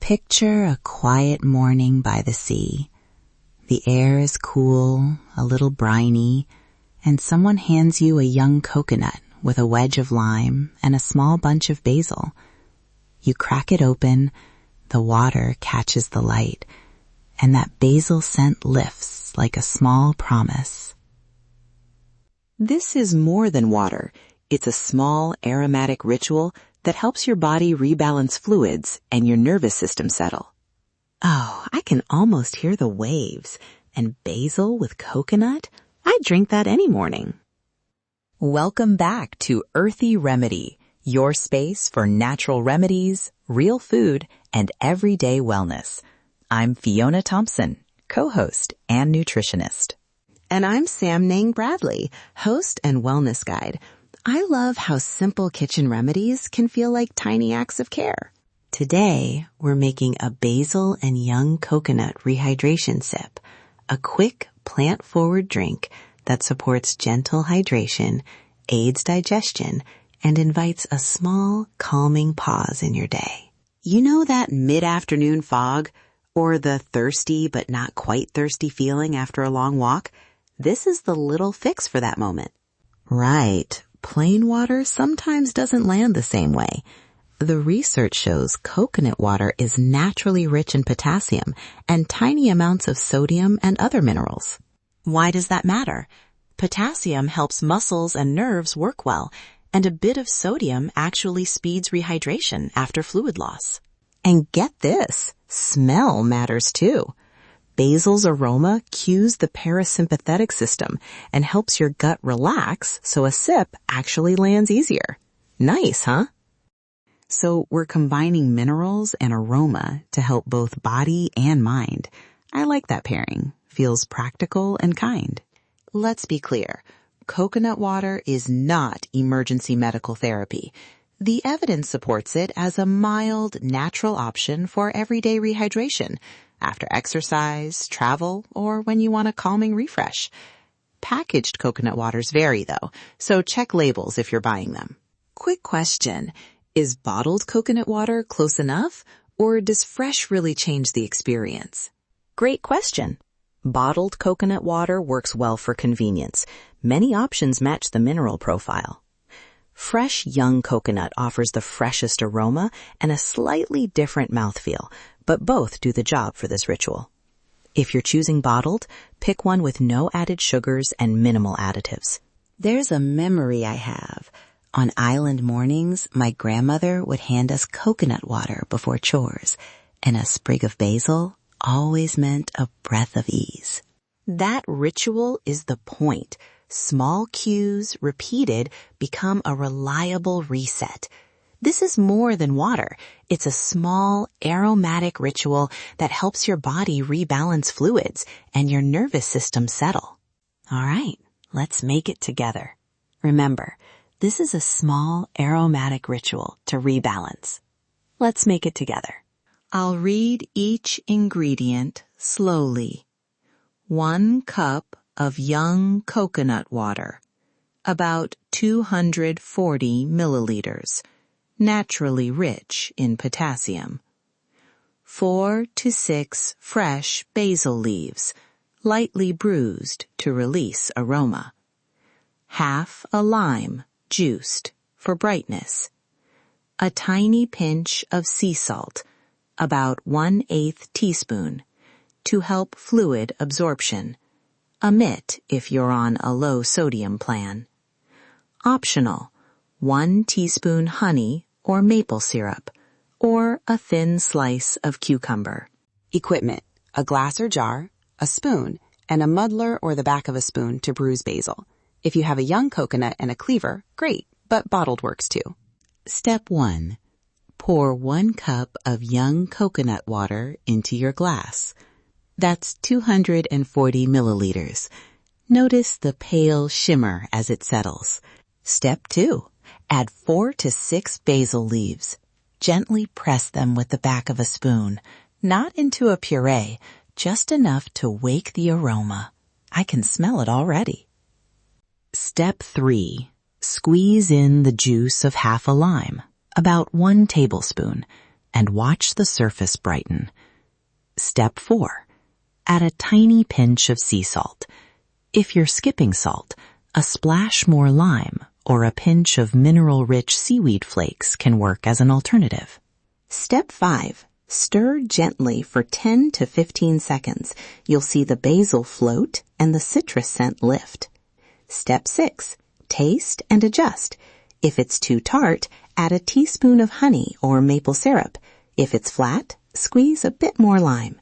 Picture a quiet morning by the sea. The air is cool, a little briny, and someone hands you a young coconut with a wedge of lime and a small bunch of basil. You crack it open, the water catches the light, and that basil scent lifts like a small promise. This is more than water. It's a small aromatic ritual that helps your body rebalance fluids and your nervous system settle. Oh, I can almost hear the waves. And basil with coconut? I'd drink that any morning. Welcome back to Earthy Remedy, your space for natural remedies, real food, and everyday wellness. I'm Fiona Thompson, co-host and nutritionist. And I'm Sam Nang Bradley, host and wellness guide. I love how simple kitchen remedies can feel like tiny acts of care. Today, we're making a basil and young coconut rehydration sip, a quick plant-forward drink that supports gentle hydration, aids digestion, and invites a small, calming pause in your day. You know that mid-afternoon fog, or the thirsty but not quite thirsty feeling after a long walk? This is the little fix for that moment. Right. Plain water sometimes doesn't land the same way. The research shows coconut water is naturally rich in potassium and tiny amounts of sodium and other minerals. Why does that matter? Potassium helps muscles and nerves work well, and a bit of sodium actually speeds rehydration after fluid loss. And get this, smell matters too. Basil's aroma cues the parasympathetic system and helps your gut relax so a sip actually lands easier. Nice, huh? So we're combining minerals and aroma to help both body and mind. I like that pairing. Feels practical and kind. Let's be clear. Coconut water is not emergency medical therapy. The evidence supports it as a mild, natural option for everyday rehydration, after exercise, travel, or when you want a calming refresh. Packaged coconut waters vary though, so check labels if you're buying them. Quick question. Is bottled coconut water close enough, or does fresh really change the experience? Great question. Bottled coconut water works well for convenience. Many options match the mineral profile. Fresh young coconut offers the freshest aroma and a slightly different mouthfeel, but both do the job for this ritual. If you're choosing bottled, pick one with no added sugars and minimal additives. There's a memory I have. On island mornings, my grandmother would hand us coconut water before chores, and a sprig of basil always meant a breath of ease. That ritual is the point. Small cues, repeated, become a reliable reset. This is more than water. It's a small, aromatic ritual that helps your body rebalance fluids and your nervous system settle. All right, let's make it together. Remember, this is a small, aromatic ritual to rebalance. Let's make it together. I'll read each ingredient slowly. 1 cup of young coconut water, about 240 milliliters. Naturally rich in potassium. 4 to 6 fresh basil leaves, lightly bruised to release aroma. Half a lime, juiced, for brightness. A tiny pinch of sea salt, about 1/8 teaspoon, to help fluid absorption. Omit if you're on a low sodium plan. Optional, 1 teaspoon honey or maple syrup, or a thin slice of cucumber. Equipment, a glass or jar, a spoon, and a muddler or the back of a spoon to bruise basil. If you have a young coconut and a cleaver, great, but bottled works too. Step 1. Pour 1 cup of young coconut water into your glass. That's 240 milliliters. Notice the pale shimmer as it settles. Step 2. Add 4 to 6 basil leaves. Gently press them with the back of a spoon, not into a puree, just enough to wake the aroma. I can smell it already. Step 3. Squeeze in the juice of half a lime, about 1 tablespoon, and watch the surface brighten. Step 4. Add a tiny pinch of sea salt. If you're skipping salt, a splash more lime or a pinch of mineral-rich seaweed flakes can work as an alternative. Step 5. Stir gently for 10 to 15 seconds. You'll see the basil float and the citrus scent lift. Step 6. Taste and adjust. If it's too tart, add a teaspoon of honey or maple syrup. If it's flat, squeeze a bit more lime.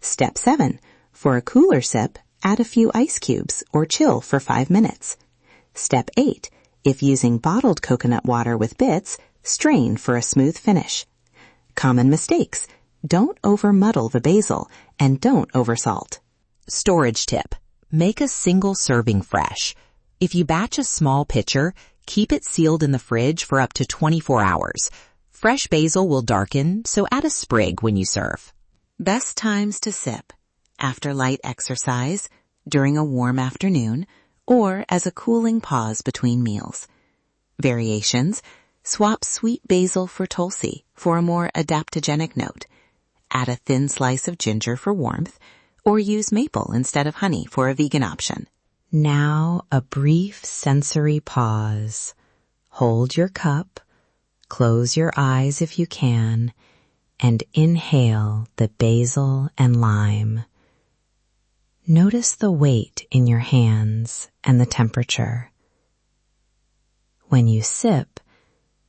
Step 7. For a cooler sip, add a few ice cubes or chill for 5 minutes. Step 8. If using bottled coconut water with bits, strain for a smooth finish. Common mistakes. Don't over-muddle the basil and don't oversalt. Storage tip. Make a single serving fresh. If you batch a small pitcher, keep it sealed in the fridge for up to 24 hours. Fresh basil will darken, so add a sprig when you serve. Best times to sip: after light exercise, during a warm afternoon, or as a cooling pause between meals. Variations: swap sweet basil for tulsi for a more adaptogenic note. Add a thin slice of ginger for warmth, or use maple instead of honey for a vegan option. Now a brief sensory pause. Hold your cup, close your eyes if you can, and inhale the basil and lime. Notice the weight in your hands and the temperature. When you sip,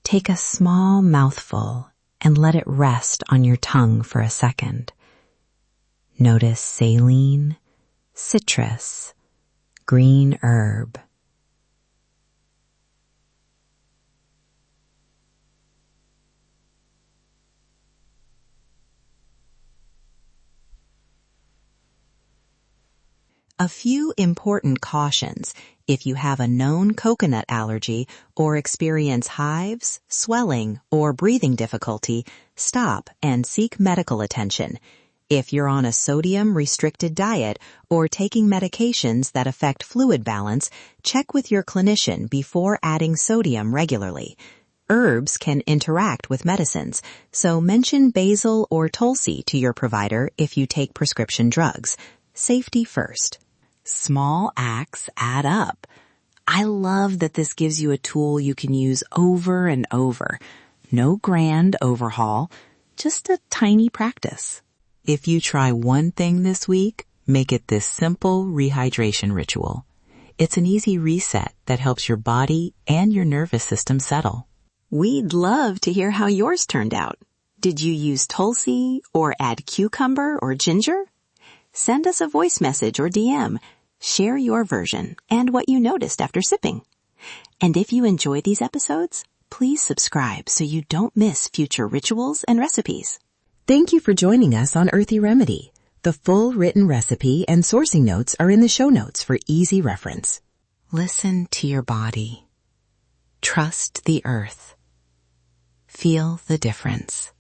take a small mouthful and let it rest on your tongue for a second. Notice saline, citrus, green herb. A few important cautions. If you have a known coconut allergy or experience hives, swelling, or breathing difficulty, stop and seek medical attention. If you're on a sodium-restricted diet or taking medications that affect fluid balance, check with your clinician before adding sodium regularly. Herbs can interact with medicines, so mention basil or tulsi to your provider if you take prescription drugs. Safety first. Small acts add up. I love that this gives you a tool you can use over and over. No grand overhaul, just a tiny practice. If you try one thing this week, make it this simple rehydration ritual. It's an easy reset that helps your body and your nervous system settle. We'd love to hear how yours turned out. Did you use tulsi or add cucumber or ginger? Send us a voice message or DM. Share your version and what you noticed after sipping. And if you enjoy these episodes, please subscribe so you don't miss future rituals and recipes. Thank you for joining us on Earthy Remedy. The full written recipe and sourcing notes are in the show notes for easy reference. Listen to your body. Trust the earth. Feel the difference.